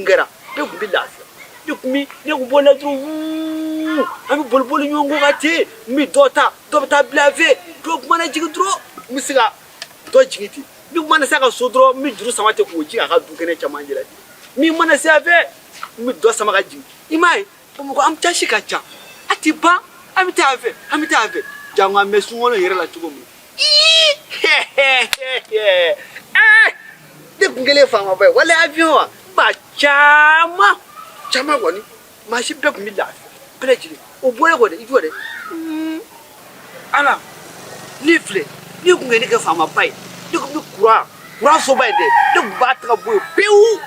kɛra bɛɛ kun bɛ lafiya ne kun mi ne kun bɔla dɔrɔn an bɛ boli ɲɔgɔn kɔ ka ten n bɛ dɔ ta dɔ bɛ taa bila a fɛ dɔ kuma na jigin dɔrɔn n bɛ se ka dɔ jigin ten ni mana se ka so dɔrɔn n bɛ juru sama ten k'o jigin a ka du kɛnɛ camancɛ la min mana se a fɛ n bɛ dɔ sama ka jigin i m'a ye bamakɔ an casi ka ca a ti ban an bɛ taa a fɛ jango an bɛ sunkalo yɛrɛ la cogo min ne kun kɛlen faama ba ye wala avion wa ba caman kɔni maa si bɛɛ kun bɛ lafiya bɛɛ lajɛlen o bɔlen kɔ dɛ i jɔ dɛ ala ne filɛ ne kun kɛ ne kɛ faama ba ye ne kun bɛ kuran soba ye dɛ ne kun b'a ta ka bɔ yen pewu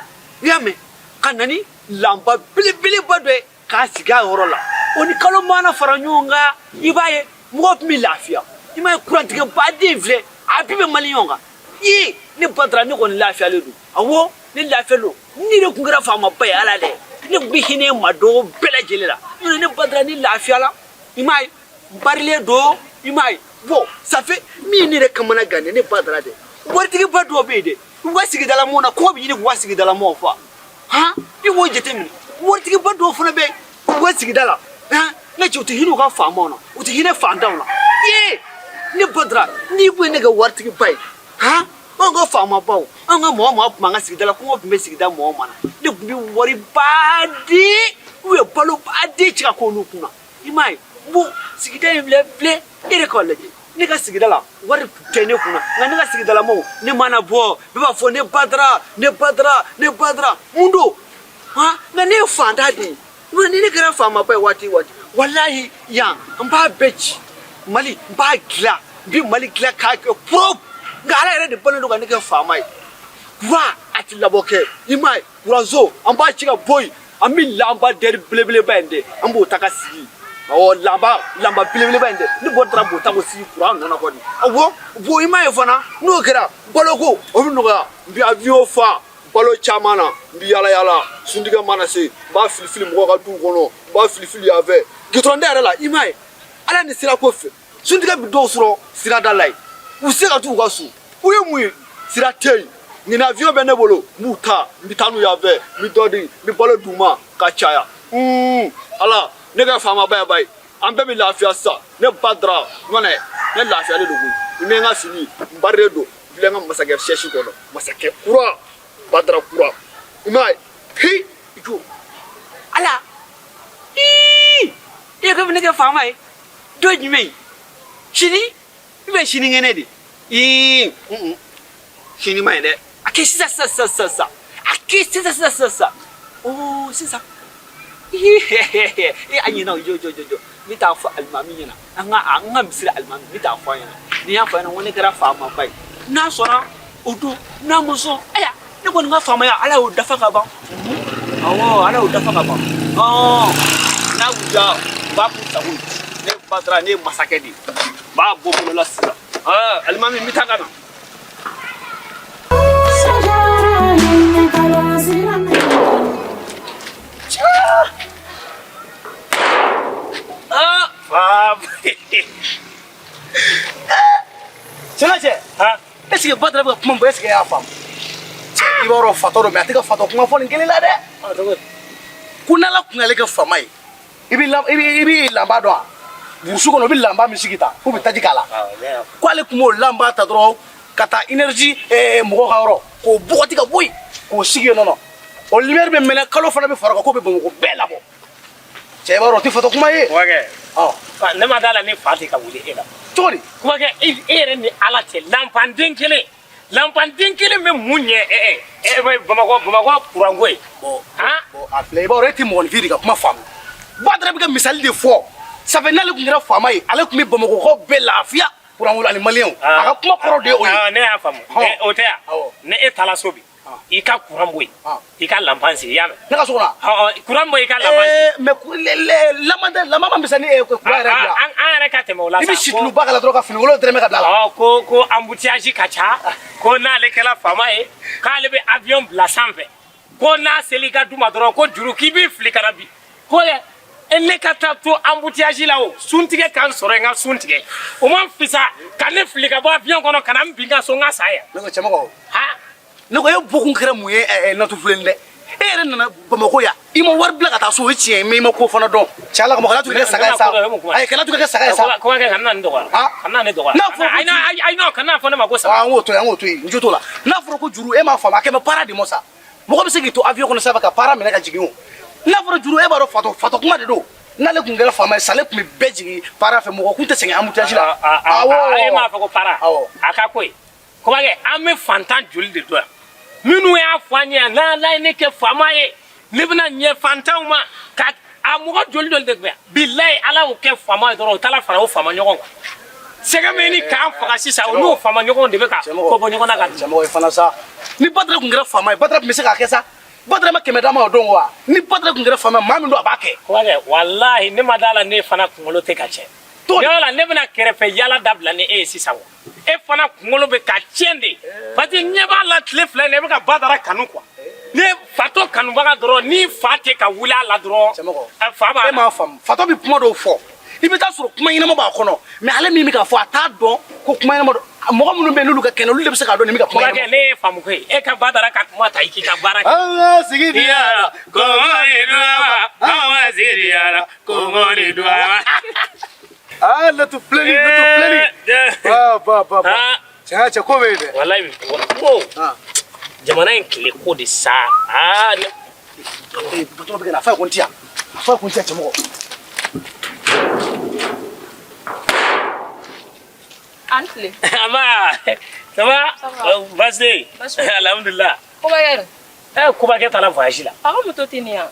i y'a mɛn ka na ni lanba belebeleba dɔ ye k'a sigi a yɔrɔ la o ni kalo mana fara ɲɔgɔn kan i b'a ye mɔgɔ tun bɛ lafiya i m'a ye kurantigɛ baden filɛ a bɛɛ bɛ maliyɛnw kan ne badara ne kɔni lafiyalen don awɔ ne lafiyalen don ni de kun kɛra faama ba ye ala dɛ ne kun bɛ hinɛ ma dɔw bɛɛ lajɛlen la ne badara ni lafiyala i m'a ye n barilen don i m'a ye bon ça fait min ne yɛrɛ kamana gannen ne badara dɛ waritigiba dɔw bɛ yen dɛ u ka sigidala mɔgɔw na kɔngɔ bɛ ɲini k'u ka sigidala mɔgɔw fa i b'o jateminɛ waritigiba dɔw fana bɛ u ka sigida la ne cɛ u tɛ hinɛ u ka faamaw na u tɛ hinɛ fantanw na ne badara n'i ko ne ka waritigiba ye an ka faamabaw an ka mɔgɔ tun b'an ka sigida la kɔngɔ tun bɛ sigida mɔgɔ ma na ne tun bɛ wari baden u ye balo baden ci ka k'olu kunna i m'a ye bon sigida in filɛ e yɛrɛ k'a lajɛ ne ka sigida la wari tɛ ne kunna nka ne ka sigidala mɔgɔw ne mana bɔ bɛɛ b'a fɔ ne badara mun don nka ne ye fantan de ye ni ne kɛra faamaba ye waati walahi yan n b'a bɛɛ ci mali n b'a dilan n bɛ mali dilan k'a kɛ propre nka ala yɛrɛ de balo don ka ne kɛ faama ye kuran a ti labɔ kɛ i m'a ye kuranso an b'a ci ka bɔ yen an bɛ lanba dɛri belebeleba in dɛ an b'o ta ka sigi awɔ lanba belebeleba in dɛ ne bɔ taara b'o ta k'o sigi kuran nɔ na kɔni awɔ bon i m'a ye fana n'o kɛra baloko o bɛ nɔgɔya n bɛ avion fa balo caman na n bɛ yala suntigɛ mana se n b'a filifili mɔgɔw ka duw kɔnɔ n b'a filifili yan fɛ gitɔrɔnda yɛrɛ la i m'a ye ala ni sirako fɛ suntigɛ bɛ dɔw sɔrɔ sirada la yen u se ka t'u ka so u ye mun ye sira tɛ yen nin avion bɛ ne bolo n b'u ta n bɛ taa n'u yan fɛ n bɛ dɔ di n bɛ balo d'u ma ka caya ala ne ka faamaba ye ba ye an bɛɛ bɛ lafiya sisan ne ba dara ɲɔnɛ ne lafiyalen don koyi n bɛ n ka fini n barilen don n filɛ n ka masakɛ sɛsi kɔnɔ masakɛ kura badara kura i m'a ye i jo ala e ye ko ne kɛ faama ye dɔ jumɛn sini i bɛ sini kɛnɛ de sini ma ɲi dɛ a kɛ sisan a kɛ sisan sisan a ɲɛna jɔ n bɛ taa fɔ alimami ɲɛna an ka misiri alimami n bɛ taa fɔ a ɲɛna ni y'a fɔ a ɲɛna ko ne kɛra faamaba ye n'a sɔnna o don n'a ma sɔn aya ne kɔni ka faamaya ala y'o dafa ka ban awɔ ala y'o dafa ka ban n'a wulila n b'a k'u sago ye ne badara ne ye masakɛ de ye n b'a bɔ bolo la sisan alimami n bɛ taa ka na. Cɛ est-ce que Badara bɛ ka kuma min fɔ est-ce que e y'a faamu i b'a dɔn fatɔ don mais a tɛ ka fatɔ kuma fɔ nin kelen la dɛ ko n'ala kun y'ale kɛ faama ye i bɛ lanba dɔn wa burusi kɔnɔ i bɛ lanba min sigi ta k'u bɛ taji k'a la ko ale tun b'o lanba ta dɔrɔn ka taa énergie mɔgɔw ka yɔrɔ k'o bɔgɔti ka bɔ yen k'o sigi yen nɔ o lumière bɛ mɛnɛ kalo fana bɛ fara o kan k'o bɛ Bamakɔ bɛɛ labɔ cɛ i b'a dɔn o tɛ fatɔ kuma ye. ne ma d'a la ni fa tɛ ka wuli e la. cogo di. kumakɛ e yɛrɛ ni ala cɛ lanpanden kelen bɛ mun ɲɛ bamakɔ kuranko ye. a filɛ i b'a dɔn e tɛ mɔgɔninfin de ka kuma faamu Badara bɛ ka misali de fɔ sabu n'ale tun kɛra faama ye ale tun bɛ Bamakɔkaw bɛɛ lafiya kuranko ani maliyɛnw a ka kuma kɔrɔ de ye o ye. ne y'a faamu o tɛ yan ne e taara so bi i ka kuran bɔ yen i ka lanpan sigi i y'a mɛn. ne ka so kɔnɔ. kuran bɔ i ka lanpan sigi. mais lama ma misali e kuran yɛrɛ bila. an yɛrɛ ka tɛmɛ o la sa. i bɛ situluba k'a la dɔrɔn ka fini wolo dɛrɛmɛ ka bila la. ko embouteillage ka ca ko n'ale kɛra faama ye k'ale bɛ avion bila sanfɛ ko n'a seli i ka du ma dɔrɔn ko juru k'i b'i fili ka na bi ko dɛ ne ka taa to embouteillage la o suntigɛ k'an sɔrɔ n ka sun tigɛ o ma fisa ka ne fili ka bɔ avion kɔnɔ ka na n bin ka so n ka sa yan. ne ko cɛmɔgɔ ne ko e bɔkun kɛra mun ye natu filɛli dɛ yɛrɛ nana Bamakɔ yan i ma wari bila ka taa so o ye tiɲɛ ye mais i ma ko fana dɔn tiɲɛ Ala kama kana to ka kɛ saga ye sa ayi kana to ka kɛ saga ye sa kuma kɛ kana nin dɔgɔya kana ne dɔgɔya ayi non kana fɔ ne ma ko saga an k'o to yen n jo t'o la n'a fɔra ko juru e m'a faamu a kɛ bɛ para de ma sa mɔgɔ bɛ se k'i to avion kɔnɔ sanfɛ ka para minɛ ka jigin o n'a fɔra juru e b'a dɔn fatɔ kuma de don n'ale tun kɛra faama ye sa ale tun bɛ bɛɛ jigin para fɛ mɔgɔ kun tɛ sɛgɛn embouteillage la e m'a fɔ ko para a ka ko ye kuma kɛ an bɛ fantan joli de dɔn yan minnu y'a fɔ an ɲɛ n'ala ye ne kɛ faama ye ne bɛna ɲɛ fantanw ma ka a mɔgɔ joli dɔ de bɛ bilayi ala y'o kɛ faama ye dɔrɔn o taara fara o faama ɲɔgɔn kan sɛgɛ min ni k'an faga sisan o n'o faama ɲɔgɔn de bɛ ka ko bɔ ɲɔgɔn na ka cɛmɔgɔ ye fana sa ni Badara tun kɛra faama ye Badara tun bɛ se k'a kɛ sa Badara ma kɛmɛ d'a ma o don wa ni Badara tun kɛra faama ye maa min don a b'a kɛ kuma kɛ walahi ne ma d'a la ne fana kunkolo tɛ ka tiɲɛ yɔrɔ la ne bɛna kɛrɛfɛ yala dabila ni e ye sisan wa e fana kunkolo bɛ ka tiɲɛ de parce que ɲɛ b'a la tile fila in na e bɛ ka Badara kanu quoi ne fatɔ kanubaga dɔrɔn ni fa tɛ ka wuli a la dɔrɔn fa b'a la e m'a faamu fatɔ bɛ kuma dɔw fɔ i bɛ taa sɔrɔ kuma ɲɛnama b'a kɔnɔ mais ale min bɛ k'a fɔ a t'a dɔn ko kuma ɲɛnama don mɔgɔ minnu bɛ yen n'olu ka kɛnɛ olu de bɛ se k'a dɔn nin bɛ ka kuma ɲɛnama ne ye faamu ko ye e ka Badara ka kuma ta i k'i ka baara kɛ an ka sigi di yala kɔngɔ ni duwaba an ka sigi yala kɔngɔ ni duwaba latu filɛli ba cɛ ko bɛ yen dɛ walayi ko jamana in tile ko de sa batɔgɔ bɛ kɛ na a fa ye ko n ti yan cɛmɔgɔ Antle. Ama, ça va? Vas-y. Alhamdulillah. Koba koba kɛ taara voyage la. A ka moto tɛ nin yan.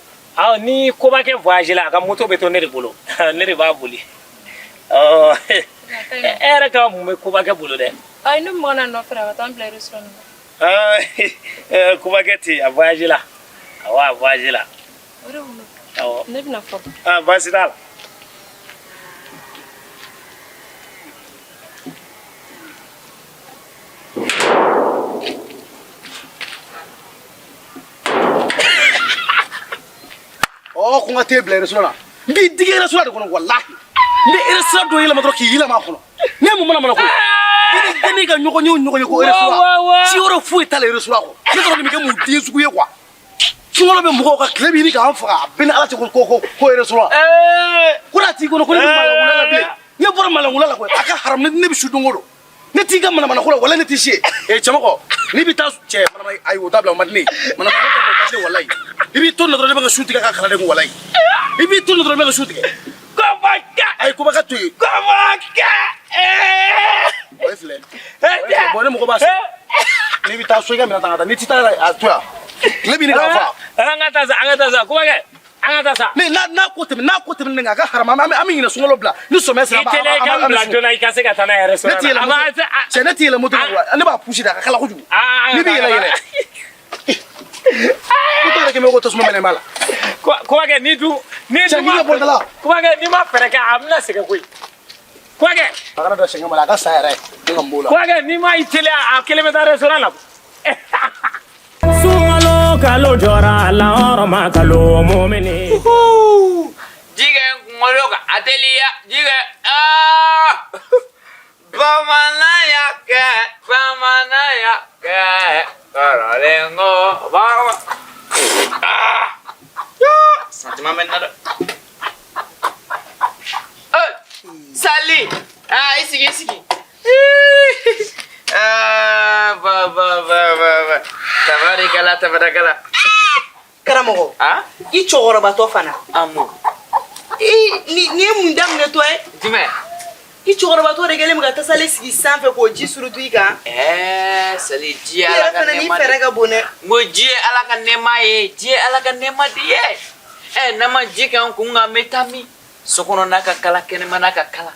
Ni koba kɛ voyage la a ka moto bɛ to ne de bolo. Ne de b'a boli. E yɛrɛ ka mun bɛ koba kɛ bolo dɛ? Ayi ne mɔgɔ na nɔfɛ ka taa n bila restaurant na. Koba kɛ ten a voyage la. Awɔ a voyage la. O de bolo. Awɔ. Ne bɛna fɔ. Baasi t'a la. ko n ka t'e bila restaurant la n b'i digi restaurant de kɔnɔ walahi n bɛ restaurant dɔ yɛlɛma dɔrɔn k'i yɛlɛma a kɔnɔ ne mun mana ko i ni ka ɲɔgɔn ye o ɲɔgɔn ye ko restaurant ci wɛrɛ foyi t'ale restaurant kɔ ne dɔrɔn de bɛ kɛ mun den sugu ye quoi sunkalo bɛ mɔgɔw ka tile bɛ ɲini k'an faga a bɛɛ ni ala cɛ ko restaurant ko n'a t'i kɔnɔ ko ne bɛ malangula la bilen ne bɔra malangula la koyi a ka haram ne bɛ su don o don ne t'i ka manamana ko la wala ne t'i se cɛmɔgɔ n'i bɛ taa cɛ manama ayi o dabila o man di ne ye manamana ko dabila o man di ne walayi i b'i to nin na dɔrɔn ne bɛ ka su tigɛ ka kalan de ko walayi i b'i to nin na dɔrɔn ne bɛ ka su tigɛ kɔbaka ayi kɔbaka to yen kɔbaka o ye filɛ bon ne mɔgɔ b'a sɔrɔ n'i bɛ taa so i ka minɛn ta ka taa n'i t'i taa a to yan tile b'i ni k'a fa an ka taa sa kɔbakɛ an ka taa sa n'a ko tɛmɛ ne kan a ka harama an bɛ ɲinɛ sunkalo bila ni sɔmɛ sera i tɛlɛ i ka bila joona i ka se ka taa n'a yɛrɛ sɔrɔ cɛ ne t'i yɛlɛ moto kan ne b'a pusi de a ka kala kojugu n'i bɛ yɛlɛ moto yɛrɛ kɛmɛ ko tasuma minɛ b'a la kɔbakɛ n'i ma fɛɛrɛ kɛ a bɛna sɛgɛn koyi kɔbakɛ a kana da sɛgɛn ma la a ka sa yɛrɛ ne ka m'o la kɔbakɛ n'i ma i teliya a kelen bɛ taa restaurant la sunkalo kalo jɔra la hɔrɔma kalo mɔmini jigɛ kunkolo ka a teliya jigɛ bamananya kɛ kɔrɔlen ko bama sentiment bɛ n na dɛ sali i sigi tabarikala karamɔgɔ i cɛkɔrɔbatɔ fana amu ni ye mun daminɛ tɔ ye jumɛn i cɛkɔrɔbatɔ de kɛlen bɛ ka tasale sigi sanfɛ k'o ji surutu i kan sali ji ye ala ka nɛɛma de fɛrɛ ka bon dɛ n ko ji ye ala ka nɛɛma ye ji ye ala ka nɛɛma de ye n'a ma ji kɛ n kun kan n bɛ taa min so kɔnɔ n'a ka kala kɛnɛma n'a ka kala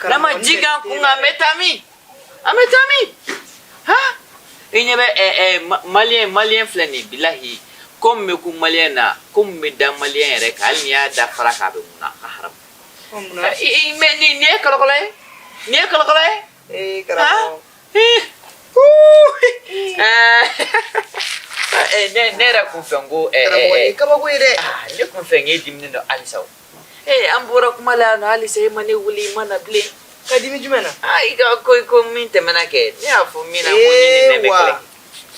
n'a ma ji kɛ n kun kan n bɛ taa min i ɲɛ bɛ maliyɛn filɛ nin bilahi ko min bɛ ku maliyɛn na ko min bɛ da maliyɛn yɛrɛ kan hali n'i y'a da fara k'a bɛ mun na a haramu mais nin ye kɔlɔkɔlɔ ye karamɔgɔ ne yɛrɛ kun fɛ n ko karamɔgɔ kabako ye dɛ ne kun fɛ n ye diminen dɔ halisa o an bɔra kuma la yan nɔ halisa e ma ne wuli i ma na bilen ka dimi jumɛn na i ka ko min tɛmɛna kɛ ne y'a fɔ min na ko ni nin bɛ kɛlɛ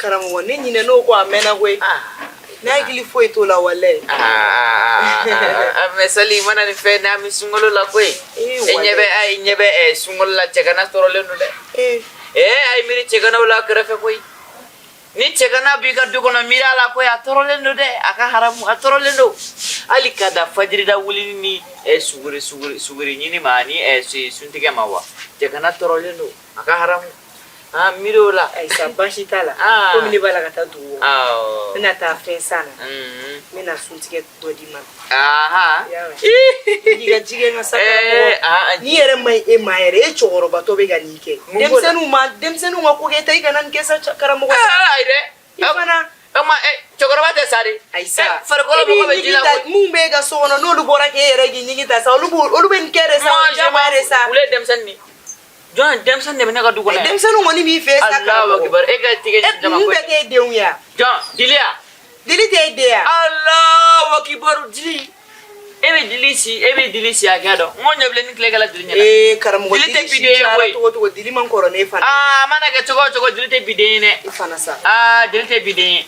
karamɔgɔ ne ɲinɛ n'o ko a mɛnna koyi ناقلي فويتو لا ولا mesali mana ni fe na mi sungolo la koy inyebe sungolo la chegana torole no de ay miri chegana wala krefe koy ni chegana bi ka dugo no mira la koy atorole no de aka haramu atorole no ali kada fajri da wuli ni suguri ni mani si suntige mawa chegana torole no aka haramu miro la ay sabashi tala ko mi bala kata duwo ina ta fe sana mina suntige body man jige na saka ni yere mai mayere choro bato be ganike demsenu ma ko ge tay kanan kesa karamo ko ayre ifana ama chokoro ba de sari aisa farko lo ko be jila ko mu be ga sono no lu bora ke yere gi nyigi ta sa lu ben kere sa jamare sa ule demsen ni John demsen ne bena ka dugo na demsenu ngoni mi fe sa Allahu akbar e ga tige jama ko mu be ke deunya John dilia dili te idea Allahu akbar dili ebe dilisi agado ngonya bele ni klegala dilinya karamo dilite bideye boy to dili man koro ne fa mana ga chogo dilite bideye ne ifana sa dilite bideye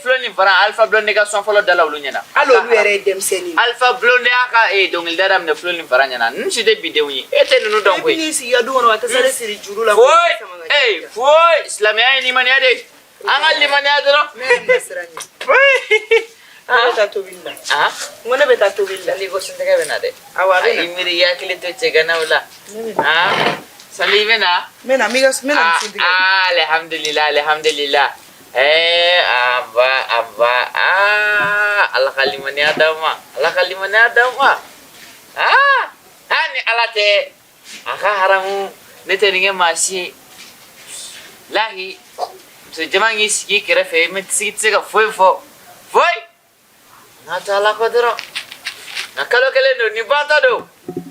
floni vara alpha blonde ga son folo dala wulunya na alo lu ere demseni alpha blonde aka dongil daram ne floni vara nyana nsi de bideye wi ete no don boy ni si yadu wono wata sare siri juru la foi islamia ni mani ade angal ni mani adro beta to binda ngone beta to binda li gosin daga benade awa ai miri ya kile to chegana wala sali bena mena amigas mena sindiga alhamdulillah abba Allah kalimani adama ani alate aka haramu neteninge masi lahi so jamangi sigi kerefe met sigi tsega foi Natala kodro. Nakalo kele no ni bata do.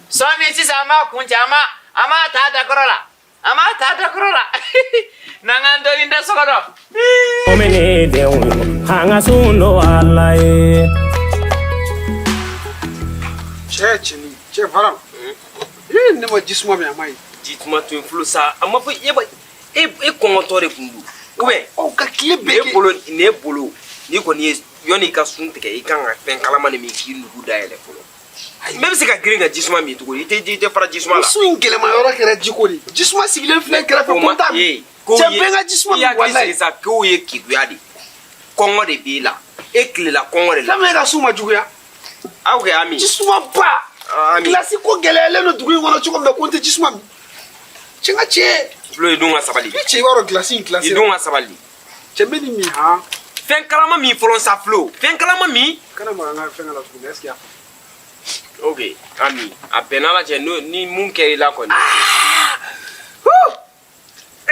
Sami si sama kunja ama tada korola. Nangando inda sokodo. Omene de hanga suno alai. Che varam. Ne mo jismo mi amai. Jitma to influencer amma fa yeba e konotore kundu. Ube o ka klibe ne bolo ni ko ni yoni ka suntige I kan ga fen kalama ni mi ki nugu da ele folo même si ka gringa jisma mi to ko ite fara jisma la sun gele ma yora kere jikori jisma sigile fle kere fe konta champenga jisma mi wallahi sa ko ye ki guyadi kongo de bila e klela kongo de la kama ga suma juguya awge ami jisma ba classico gele le no dugu ngono chuko be konte jisma mi chenga che flo idunga sabali che waro classique idunga sabali chembeni mi ha fen kalama mi folon sa flow fen kalama mi kana ma nga fen la tuku est-ce qu'il y a okay ami apenala je no ni munke ila ko ni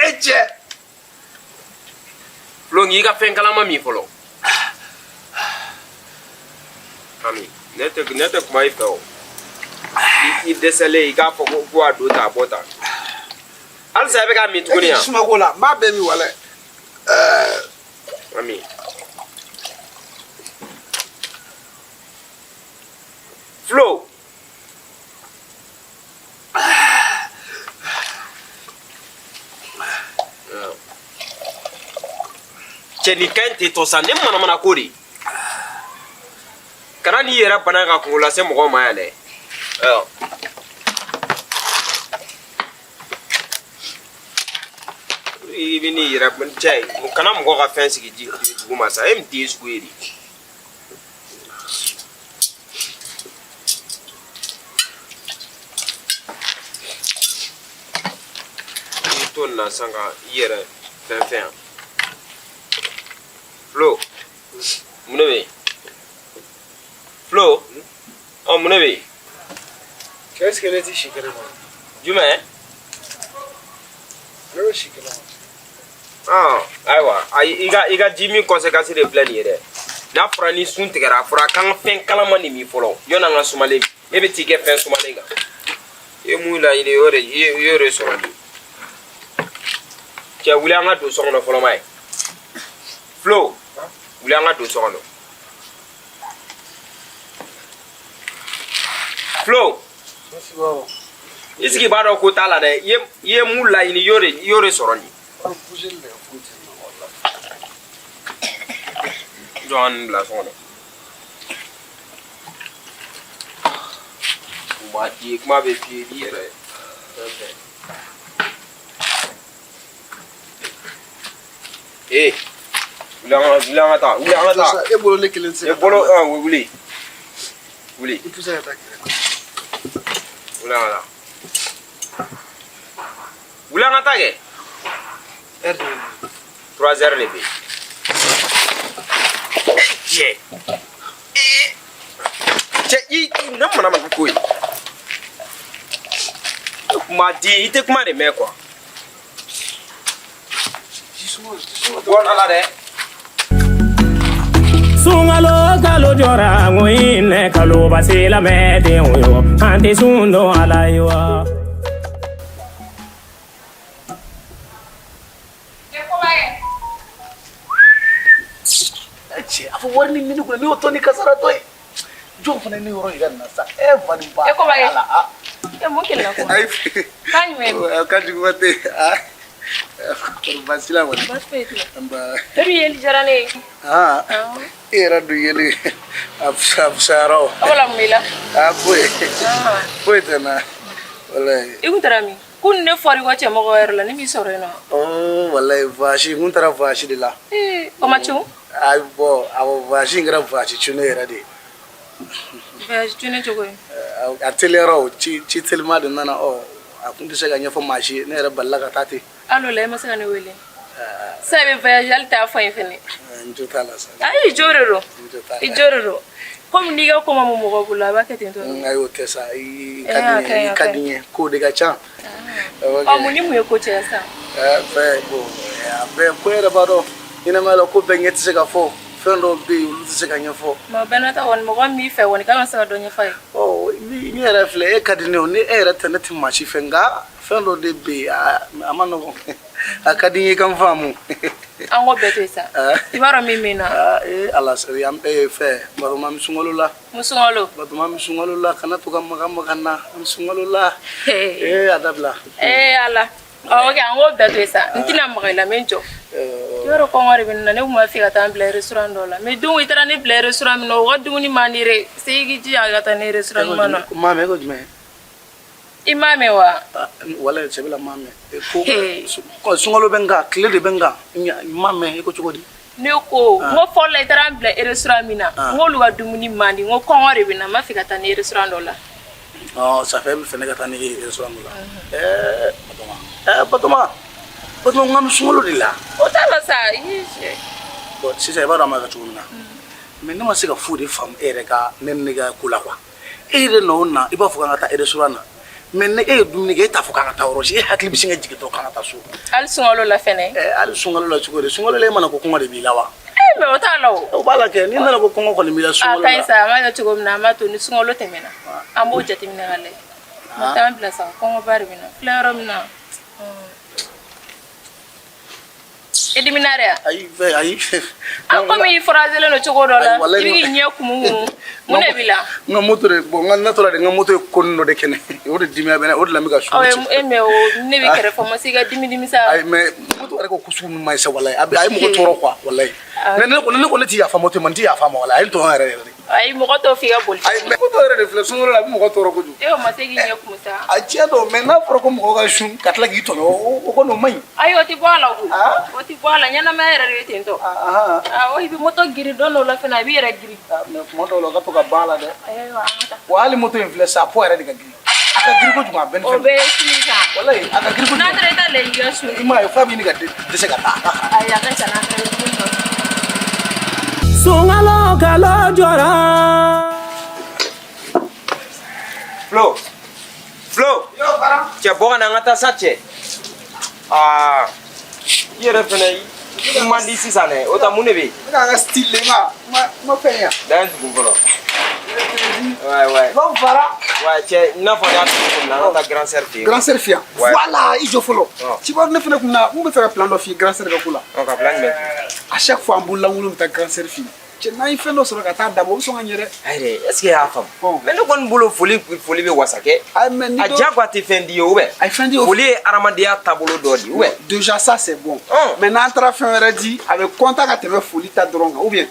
eje flow ngi ka fen kalama mi folon ami nete kuma ifo I desele ka fo ko ado ta bota al sabe ka mi tukuni ya suma gola ma be mi wala ami flow cheni kante to sa ne mana kori kana ni yera bana ka kungula se mo ma yale ibini yera ban chai kana mo ka fence gi ji guma sa MD square ton na sanga yera fen flow munebe flow oh munebe qu'est-ce qu'elle dit chikere mo juma le chikere aiwa iga jimi conséquence de plan yere na fura ni sun tigara fura kan fen kalama ni mi folo yona nga sumale e be tige fen sumale ga e mu la ile yore so ni ke wula nga do so no folo mai flow wula nga do so no flow isiki bado ko tala de ye mu la ile yore so ni John Blason. What you might be here. Eh, ulang ata. E bolo le kelen se. E bolo wuli. Il pousse à attaquer. Ulang ata ke? R2. 3h lebih. Che. Che i nama koi. Ma di ite kuma de me quoi. Bon ala de. Sungalo kalo jora ngoine kalo basila mete yo anti sundo ala yo. Afu warni mini kuna ni otoni kasara toy. Jom fana ni yoro igan nasa. Vani ba. E ko baye. E mo kila ko. Ai. Kan men. Kan di mate. Por basila wala. Bas pete. Amba. Tabi yeli jarane. Era do yeli. Absaro. Wala mila. Foi. Foi tana. Wala. Ikutarami. Kun ne fori wache mo la ni mi sorena. Oh, wala vashi, nguntara vashi de la. O machu? Ai bo, abo vashi ngra vashi chune era de. Vashi chune chogo. Atelero chi telma de nana o akundi sega nya fo mashi ne era ballaga tati. Alo le masanga ne wele. Sabe vashi alta fa infini. Njutala sa. Ai jororo. Njutala. Ijororo. Comme ni ga koma mo mo bula ba ketento. Ngai otesa I kadinye ko de gacha. Muni mu yoko chesa. Fe bo. Be ko era baro. Ina mala ko bengeti sega fo. Fendo be uluti sega nya fo. Ma benata won mo mi fe won ka sa do nya fa. Oh, ni era fle e kadine oni era tanati machi fenga. Fendo de be amano. Akadinye kan famu. Ango beto isa. Ibaro mimina. Ala sari am fe maruma misungolo la. Musungolo. Batuma misungolo la kana to kam kana misungolo la. Adabla. Ala. Okay, ango beto isa. Ntina magala menjo. Yoro ko ngari binna ne uma fi gata amble restaurant dola. Me du itara ni ble restaurant no wadu ni manire. Segi ji agata ni restaurant mana. Mame ko jme. Imame wa. Wala sebila mame. Ko sungolo benga, clé de benga. Mame ko chukodi. Ne ko ngo folle itara amble restaurant mina. Ngo luga dumuni mandi ngo ko ngari binna ma fi gata ni restaurant dola. Oh, ça fait fene gata ni restaurant dola. Batoma. Batoma ngam sungolo dila. O tala sa yije. Bon, si ça va ma gatuna. Mais non c'est ka food fam ereka nenniga kula kwa. Ere no na iba fuka ngata restaurant na. Men ne dumni ge ta fuka ngata oroji e hakli bisinga jigito kana ta su. Al sungolo la fene. Al sungolo la chukore sungolo le mana ko kunga de bilawa. Me o tala o. O bala ke ni na ko kunga ko ni mila sungolo. Kai sa ma da chugom na ma to ni sungolo temena. Ambo jati mina gale. Mata am plasa ko bari mina. Flero mina. Ediminaria. Ai. Ako mi phrase le no chugodo la. Ibi nya kumu. Mune bila. Nga motore bo nga natora de nga moto konno de kene. O de dimia bena o de la mi ga su. O me o ne bi kere pharmacie ga dimi sa. Ai me moto are ko kusu mai sa wallahi. Ai mo ko toro kwa wallahi. Ne ko ne ti ya fa moto man ti ya fa ma wallahi. Ai to ha re. Ai mo ko to fi ga bol. Ai me ko to re reflexion la mo ko toro ko ju. E o ma segi nya kumu sa. A che do me na pro ko mo ga shun katla gi to o ko no mai. Ai o ti bala ku. O ti bala nya na ma re tento. O ibi moto giri dono la fena bi re giri. Me moto lo ga to ga bala de. Ai wa amata. Wali moto influence po era de ga giri. Aka giri ko juma ben. O be sinisa. Wallahi aka giri ko. Na tre ta le ga su. Ima yo fabi ni ga de se ga ta. Ai aka chana tre. Sungalo kalo jora. Flo. Yo para. Che boga na ngata sache. Yere fene mandi sisane o ta munebe. Nga style ma fenya. Dan tu golo. Ouais. Bon para. Ouais, che na fa ya na ta grand serfi. Grand serfia. Voilà, ijo folo. Tu vois ne fene kuna on peut faire plan de fi grand serfia kula. On ka plan mais. À chaque fois on la wulu ta grand serfia. Che na ife no soro ka ta dabo so nganyere. Aire, est-ce que ya fam? Mais no kon bolo foli be wasake. Ai men ni. A jagwa te fendi yo be. Ai fendi yo. Foli aramadia tabolo dodi, ouais. Déjà ça c'est bon. Maintenant tra fin redi avec contact à te foli ta dronga ou bien.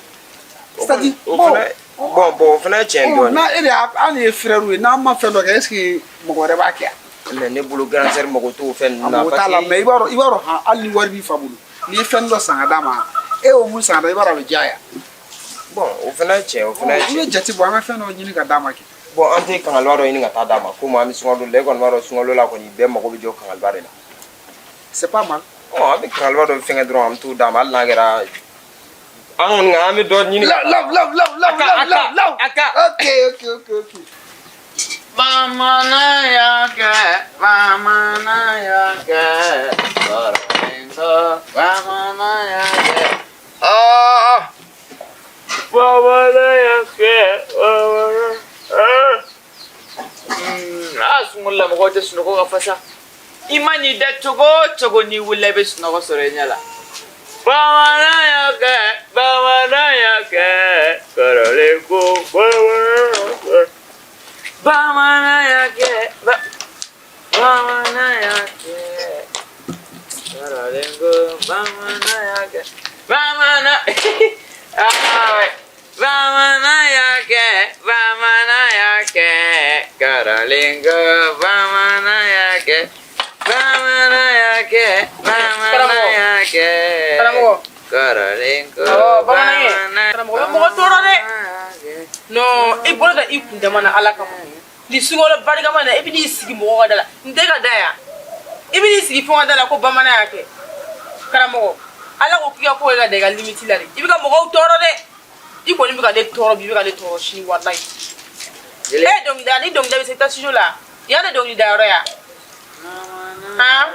c'est-à-dire bon fana tiɲɛ dɔɔni na e de hali ye frère ye n'an ma fɛn dɔ kɛ est-ce que mɔgɔ wɛrɛ b'a kɛ mais ne bolo grand sœur mago t'o fɛn ninnu na mɔgɔ t'a la mais i b'a dɔn hali ni wari b'i fa bolo n'i ye fɛn dɔ san ka d'a ma e y'o mun san ka d'a i b'a dɔn a bɛ diya ya bon o fana tiɲɛ o fana i bɛ jate bɔ an ka fɛn dɔ ɲini ka d'a ma kɛ bon an tɛ kangaliba dɔ ɲini ka taa d'a ma komi an bɛ sunkalo la e kɔni b'a dɔn sunkalo la kɔni bɛɛ mago bɛ jɔ kangaliba de la c'est pas mal an bɛ kangaliba dɔ fɛngɛ dɔrɔn an bɛ t'o d'a ma hali n'a kɛra an kɔni an bɛ dɔ ɲini love okay Bamana yake bamana yake Korengo bamana yake Ah bamana yake Asumulla mo te suno ko fasa Imani da chogo ni wulle be suno ko sore nyala Bamana yake Korengo bamana yake bamana yake Karalengo bamana yake bamana bamana yake Karalengo bamana yake Karalengo no e bolo da i kun dama na ala kama ni sungolo barika mana e bi ni sigi mo ga dala ndega daya e bi ni sigi fo ga dala ko bamana yake karamo ala ko kiya ko ga daga limiti la i bi ka mo go toro de i ko ni bi ka de toro bi ka de toro shi wallahi e dong da ni dong da se ta sijo la ya de dong da ro ya ha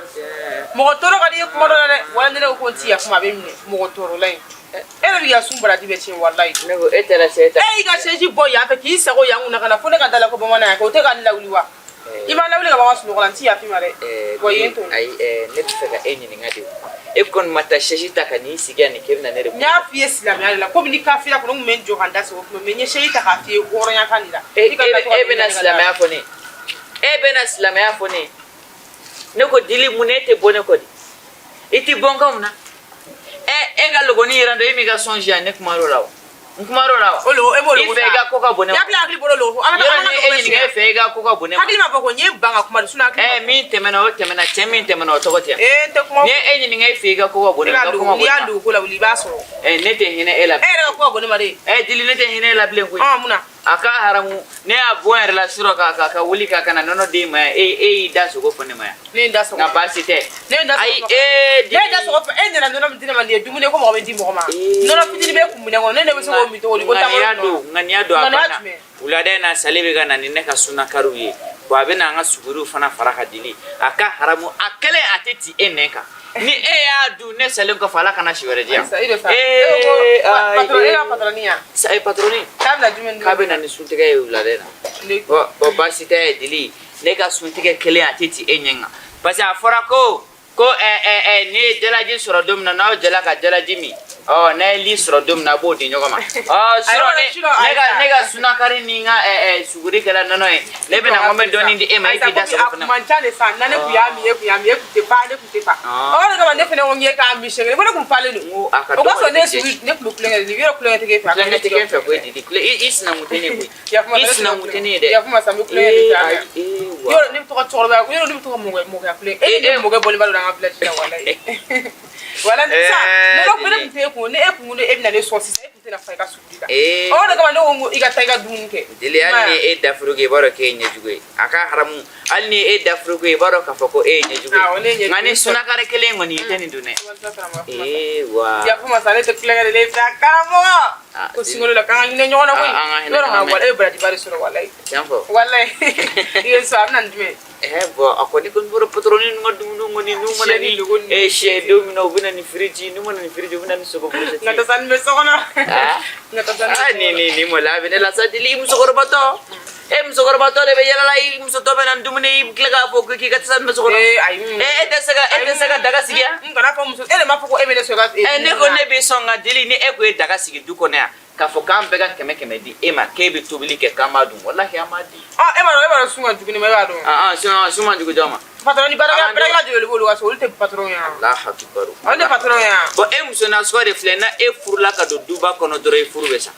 mo go toro ga di ko mo do de wala ne ko ti ya kuma be mi mo go toro lai ere bi ya sumbara di be cin wallahi nego etela seta ga sheji boy ya fe ki sago ya nguna kana fone ka dala ko bamana ko te ka lawliwa ima lawli ga ba wasu ko lan ti ya fi mare boy yento ai ne tsaka enyi ni ngadi e kon mata sheji ta kani siga ni kebna ne re nya fi islam ya la ko ni ka fi la ko men jo handa so ko men sheji ta ka fi goro nya kanila e bena islam ya fone ne ko dili munete bone ko di iti bonka muna ga logo ni rando imi ga sonja ne kumaro lawa olo e mo logo ga koka bone ya kla agli bolo logo ama ne e fe ga koka bone hadi ma bako nye banga kuma suna ka mi temena to gotia te kuma ne enyi ni ngai fe ga koka bone ga kuma ni andu ko la wuli baso ne te hine ela ga koka bone mare dili ne te hine ela blen ko muna aka haramu ne a boyer la suro ka wuli ka kana nono de ma da so go fone ma ne da so na basite ne da so ai da so ne na nono mtina ma ne dumune ko mo be di mo ma nono fitini be kumune ngo ne be so go mi to woli ko tamano ngani ado apana ulade na salibe kana ne ka suna karuye ko abena nga suguru fana faraka dili aka haramu akele ateti eneka ni ya du ne salen ko fala kana shiwere dia patronia sai patroni kabla jumen kabena ni suntige ulade na bo basite dili ne ka suntige kele ateti enyenga parce afora ko ni delaji soro domna na jela ka delaji mi na li soro domna bo di nyogoma soro ne ga sunakari ni nga suguri kala nono le bena ngombe doni di mai bi da so fana manchane sa nane ku ya mi ku te pa ga mande fene ngomye ka mi shege bo ku pale no o ko so ne su ne ku kulenga ni vero kulenga tege fa kulenga tege fa ko di kule isna mutene ku isna mutene de ya kuma sa mi kulenga de ta yo ne to ko torba yo ne to ko mo ga kulenga mo ga boli balo nga village la wallahi wala nisa ne ko bele mte ko ne e ku ne e bina le so sisa e ku te na fa ka subida o de ka no iga taiga dunke dile alni e da fruge baro ke nyejugo aka haramu alni e da fruge baro ka fako e nyejugo ngani suna kare kele ngoni teni dune wa ya kuma sale te kule le ta karamo ko singolo la kan ne nyona ko no ha wala e brati bari sura wallahi jamfo wallahi yeso amnan dime bo akoni kon boro patroni ngoni numana ni shedo mino buna ni friji numana ni friji buna ni sogo bose ngata san me sokona ngata san ni mola bene la sadili musogor bato musogor bato de be yala lai musoto benan dumuni klega foko ki kat san musogor saga daga sigia ngana fa muso ma foko e bele soga ne ko ne be songa dili ni e ko daga sigi du ko ne ka fo kam be ga keme di e ma ke be tubili ke kamadu wallahi amadi e ma sunga jugini ma ba do suma jugu jama patroni baraga de lo waso ulte patron ya Allah akbar ande patron ya bo e muso na so refle na e furla ka do duba kono dore furu besa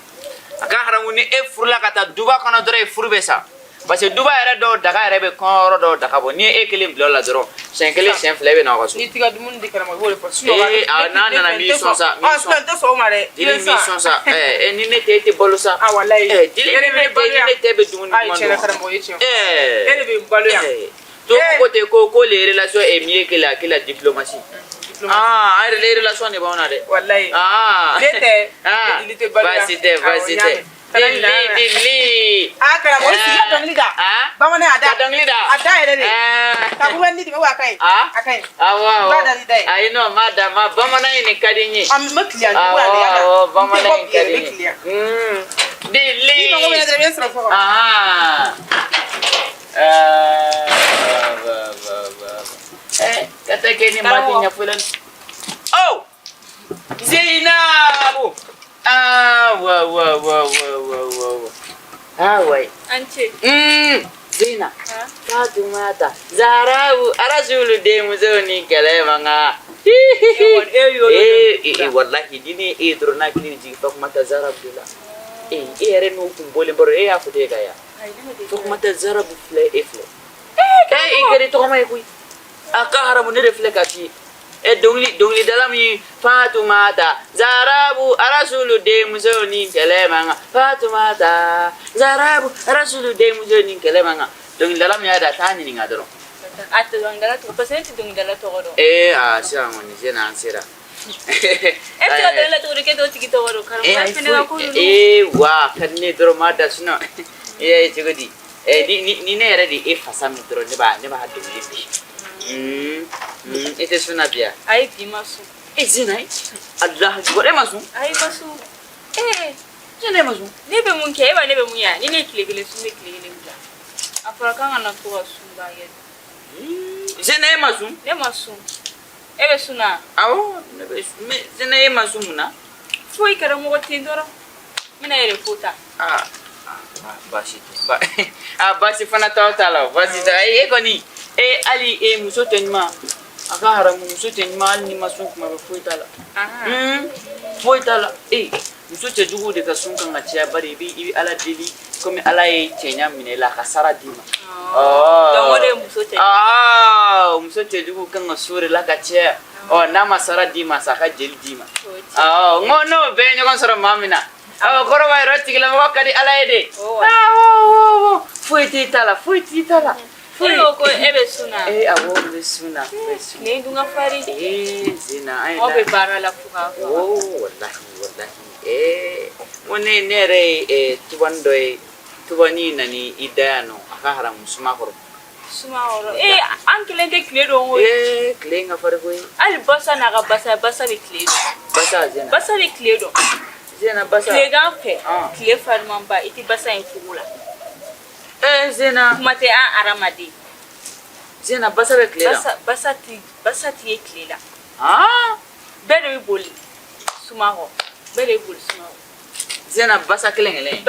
ka haramu ni e furula ka taa duba kɔnɔ dɔrɔn e furu bɛ sa parce que duba yɛrɛ dɔw daga yɛrɛ bɛ kɔnyɔrɔ dɔw daga bɔ ni e kelen bila o la dɔrɔn siɲɛ kelen siɲɛ fila e bɛ na aw ka so Ni tiga dumuni di kana ma i b'o de fɔ n'a nana mi sɔn sa mi sɔn tɛ sɔn o ma dɛ jeli mi sɔn sa ni ne tɛ e tɛ balo sa walayi jeli ni ne tɛ bɛ dumuni duman tiɲɛ dɔn karamɔgɔ ye tiɲɛ e de bɛ n balo yan to ko ten ko les relations est mieux que la diplomatie a yɛrɛ les relations de b'anw na dɛ walayi ne tɛ jeli tɛ balo yan baasi tɛ baasi tɛ dili karamɔgɔ i sigi ka dɔnkili da bamanan a da ka dɔnkili da a da yɛrɛ de ka kubɛn di de a ka ɲi a ka ɲi awɔ ba da ni da ye ayi non ma da ma bamanan in de ka di n ye a bɛ kiliyan jugu ale yala awɔ bamanan in ka di n ye dili i mago bɛ na dɔrɔn i bɛ sɔrɔ fɔ ka taa kɛ ni mati ɲɛfɔlen oh Zainabu wai an ce Zina Fatumata Zarabu Arasulu de muzoni kalemanga wallahi dini drona kini ji Fatumata Zarabu la ere no kumbole mboro ya fute kaya Fatumata Zarabu fle ikere to ma ikui aka haramu ne refle kati dongli dalami Fatumata Zarabu Arasulu de muzoni kalemanga Fatumata Zarabu Arasulu de muzoni kalemanga dongli dalami ada tani ninga doro ata dongala to pasenti dongala to goro sia ngoni jena ansira ete dongala to ke to tiki to goro karo pene ko wa kanne doro mada suno jigodi ni ne yare di fasami doro ne ba dongli bi ite suna biya ai bi masu zinai Allah gore masu ai masu jene masu ne be mun ke ba ne be mun ya ni ne kile su ne kile ne mula afara kan na to su ba ye jene masu ne masu ebe suna awo ne be jene masu muna foi kara mo tindoro mina ere futa basi fana tawtala basi ta koni ali muso tenma aka haramu muso tenma ali ni masu kuma be foitala foitala muso te jugu de ka sun kan acia bari bi ala dili comme ala e tenya minela kasara dima dongore muso te muso te jugu kan asure la ka cia na masara dima saka jeli dima ngono be nyogon soro mamina koro vai roti kila wakati ala ede foitala Fuyo ko ebe suna. Awo be suna. Ne dunga fari. Zina ai. Obe bara la fuka. Wallahi. Mone nere tubani nani idano aka haram suma koro. Ankele de kledo ngo. Klenga fari ko. Ali basa na ga basa be kledo. Basa zina. Basa be kledo. Zina basa. Klega fe. Kle farmamba iti basa en fugula. Zina mate an aramadi Zina basa be klela basa ti e klela bere boli sumaho bere boli sumaho Zina basa kelengele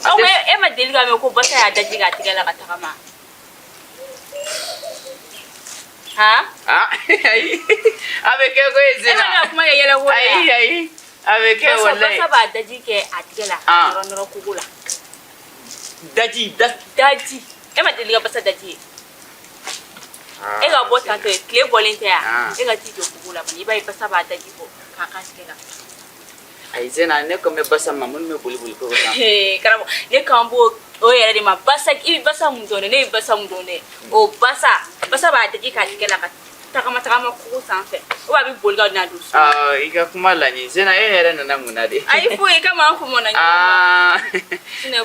awe e ma deliga me ko basa ya daji ga tigala ka takama abe ke ko Zina e kuma yele wo ai abe ke wallahi basa ba daji ke atigala noro kugula daji ema deliga basa daji ega bota to kle volunteer ega ti jo kugula bani bai basa ba daji ko kaka skela ai Zina ne ko me basa mamun me buli ko sa karamo ne kambo o yere de ma basa ibi basa mundone ne basa mundone o basa ba daji ka skela ka takama ko sanfe o ba bi bolga na dusu iga kuma la ni Zina yere na muna de ai fu kama an fu mona ni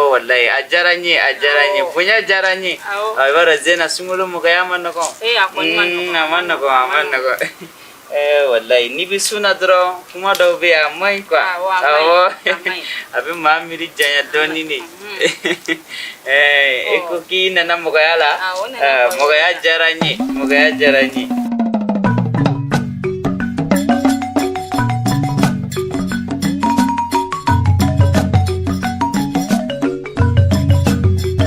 wallahi ajaranye punya jaranye bara Zina sungulu mu kaya man ko akon man ko wallahi ni bi suna dro kuma do be amai ko abi mamiri janya doni ni eko ki nana mo kaya la mo kaya jaranye